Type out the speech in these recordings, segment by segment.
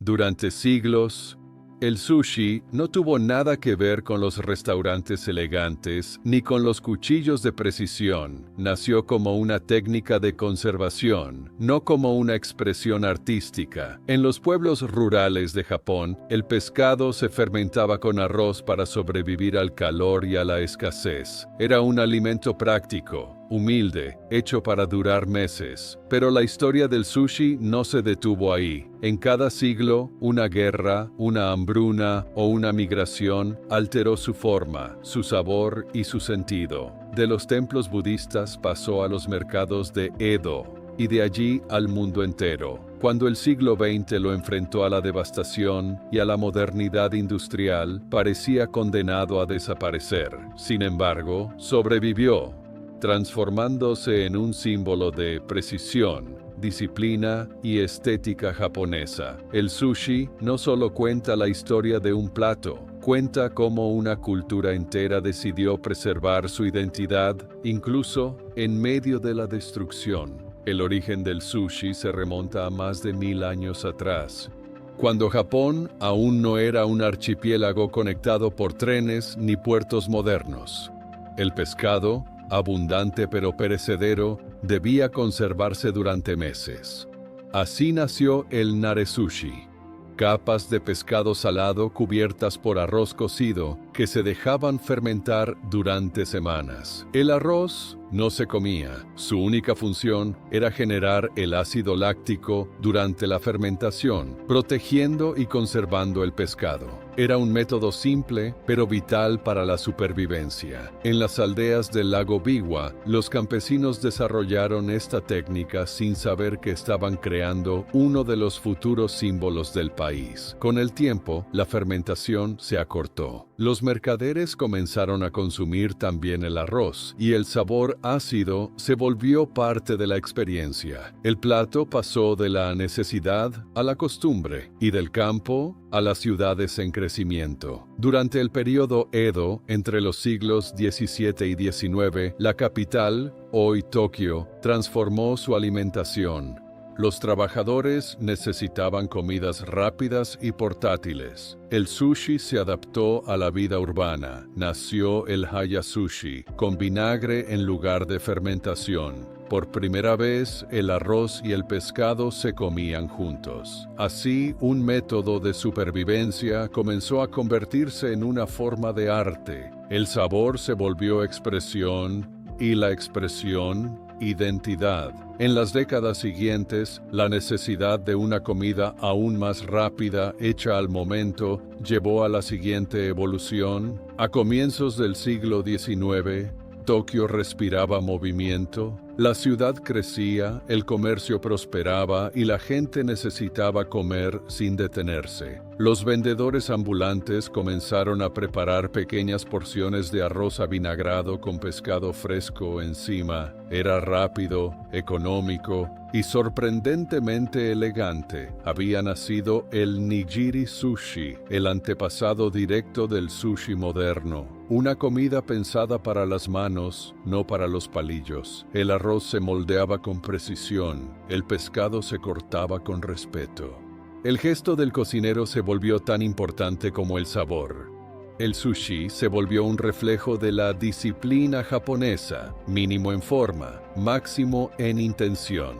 Durante siglos, el sushi no tuvo nada que ver con los restaurantes elegantes ni con los cuchillos de precisión. Nació como una técnica de conservación, no como una expresión artística. En los pueblos rurales de Japón, el pescado se fermentaba con arroz para sobrevivir al calor y a la escasez. Era un alimento práctico, humilde, hecho para durar meses. Pero la historia del sushi no se detuvo ahí. En cada siglo, una guerra, una hambruna o una migración alteró su forma, su sabor y su sentido. De los templos budistas pasó a los mercados de Edo, y de allí al mundo entero. Cuando el siglo XX lo enfrentó a la devastación y a la modernidad industrial, parecía condenado a desaparecer. Sin embargo, sobrevivió, transformándose en un símbolo de precisión, disciplina y estética japonesa. El sushi no solo cuenta la historia de un plato, cuenta cómo una cultura entera decidió preservar su identidad, incluso en medio de la destrucción. El origen del sushi se remonta a más de 1000 años atrás, cuando Japón aún no era un archipiélago conectado por trenes ni puertos modernos. El pescado, abundante pero perecedero, debía conservarse durante meses. Así nació el nare-sushi, capas de pescado salado cubiertas por arroz cocido que se dejaban fermentar durante semanas. El arroz no se comía. Su única función era generar el ácido láctico durante la fermentación, protegiendo y conservando el pescado. Era un método simple, pero vital para la supervivencia. En las aldeas del lago Biwa, los campesinos desarrollaron esta técnica sin saber que estaban creando uno de los futuros símbolos del país. Con el tiempo, la fermentación se acortó. Los mercaderes comenzaron a consumir también el arroz, y el sabor ácido se volvió parte de la experiencia. El plato pasó de la necesidad a la costumbre, y del campo a las ciudades en crecimiento. Durante el período Edo, entre los siglos XVII y XIX, la capital, hoy Tokio, transformó su alimentación. Los trabajadores necesitaban comidas rápidas y portátiles. El sushi se adaptó a la vida urbana. Nació el haya sushi, con vinagre en lugar de fermentación. Por primera vez, el arroz y el pescado se comían juntos. Así, un método de supervivencia comenzó a convertirse en una forma de arte. El sabor se volvió expresión y la expresión, identidad. En las décadas siguientes, la necesidad de una comida aún más rápida, hecha al momento, llevó a la siguiente evolución. A comienzos del siglo XIX, Tokio respiraba movimiento, la ciudad crecía, el comercio prosperaba y la gente necesitaba comer sin detenerse. Los vendedores ambulantes comenzaron a preparar pequeñas porciones de arroz avinagrado con pescado fresco encima. Era rápido, económico y sorprendentemente elegante. Había nacido el nigiri sushi, el antepasado directo del sushi moderno. Una comida pensada para las manos, no para los palillos. El arroz se moldeaba con precisión, el pescado se cortaba con respeto. El gesto del cocinero se volvió tan importante como el sabor. El sushi se volvió un reflejo de la disciplina japonesa, mínimo en forma, máximo en intención.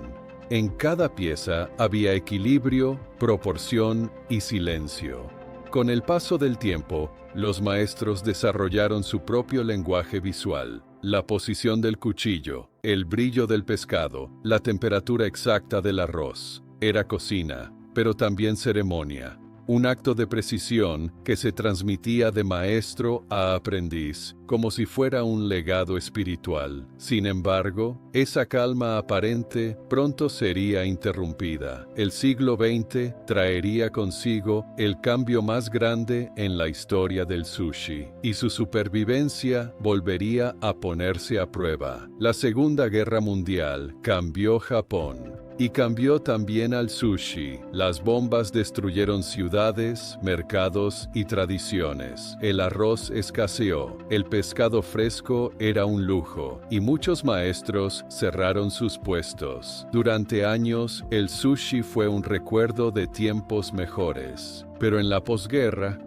En cada pieza había equilibrio, proporción y silencio. Con el paso del tiempo, los maestros desarrollaron su propio lenguaje visual. La posición del cuchillo, el brillo del pescado, la temperatura exacta del arroz. Era cocina, pero también ceremonia. Un acto de precisión que se transmitía de maestro a aprendiz, como si fuera un legado espiritual. Sin embargo, esa calma aparente pronto sería interrumpida. El siglo XX traería consigo el cambio más grande en la historia del sushi, y su supervivencia volvería a ponerse a prueba. La Segunda Guerra Mundial cambió Japón. Y cambió también al sushi. Las bombas destruyeron ciudades, mercados y tradiciones. El arroz escaseó, el pescado fresco era un lujo, y muchos maestros cerraron sus puestos. Durante años, el sushi fue un recuerdo de tiempos mejores. Pero en la posguerra,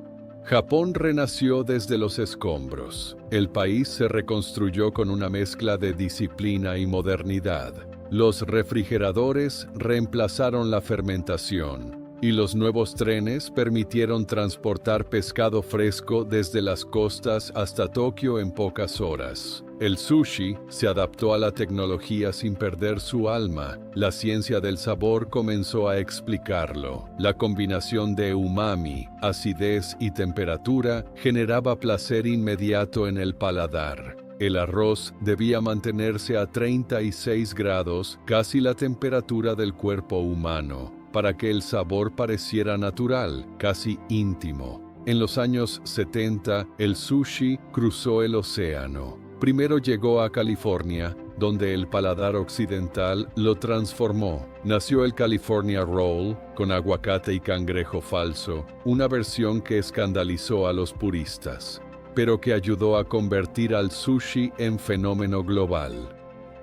Japón renació desde los escombros. El país se reconstruyó con una mezcla de disciplina y modernidad. Los refrigeradores reemplazaron la fermentación, y los nuevos trenes permitieron transportar pescado fresco desde las costas hasta Tokio en pocas horas. El sushi se adaptó a la tecnología sin perder su alma. La ciencia del sabor comenzó a explicarlo. La combinación de umami, acidez y temperatura generaba placer inmediato en el paladar. El arroz debía mantenerse a 36 grados, casi la temperatura del cuerpo humano, para que el sabor pareciera natural, casi íntimo. En los años 70, el sushi cruzó el océano. Primero llegó a California, donde el paladar occidental lo transformó. Nació el California Roll, con aguacate y cangrejo falso, una versión que escandalizó a los puristas, pero que ayudó a convertir al sushi en fenómeno global.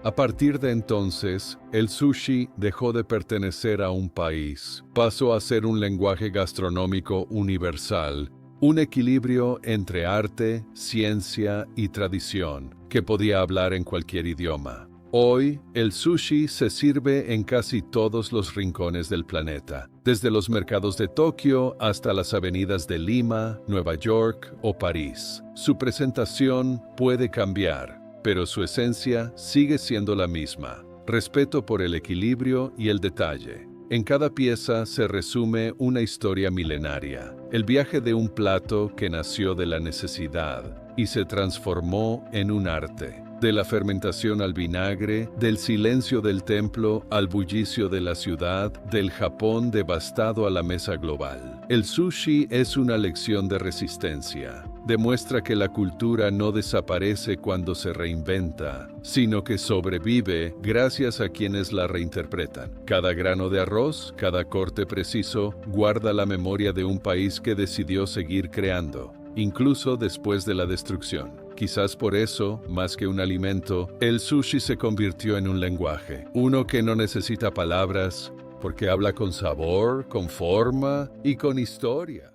A partir de entonces, el sushi dejó de pertenecer a un país. Pasó a ser un lenguaje gastronómico universal, un equilibrio entre arte, ciencia y tradición, que podía hablar en cualquier idioma. Hoy, el sushi se sirve en casi todos los rincones del planeta, desde los mercados de Tokio hasta las avenidas de Lima, Nueva York o París. Su presentación puede cambiar, pero su esencia sigue siendo la misma: respeto por el equilibrio y el detalle. En cada pieza se resume una historia milenaria, el viaje de un plato que nació de la necesidad y se transformó en un arte. De la fermentación al vinagre, del silencio del templo al bullicio de la ciudad, del Japón devastado a la mesa global. El sushi es una lección de resistencia. Demuestra que la cultura no desaparece cuando se reinventa, sino que sobrevive gracias a quienes la reinterpretan. Cada grano de arroz, cada corte preciso, guarda la memoria de un país que decidió seguir creando, incluso después de la destrucción. Quizás por eso, más que un alimento, el sushi se convirtió en un lenguaje. Uno que no necesita palabras, porque habla con sabor, con forma y con historia.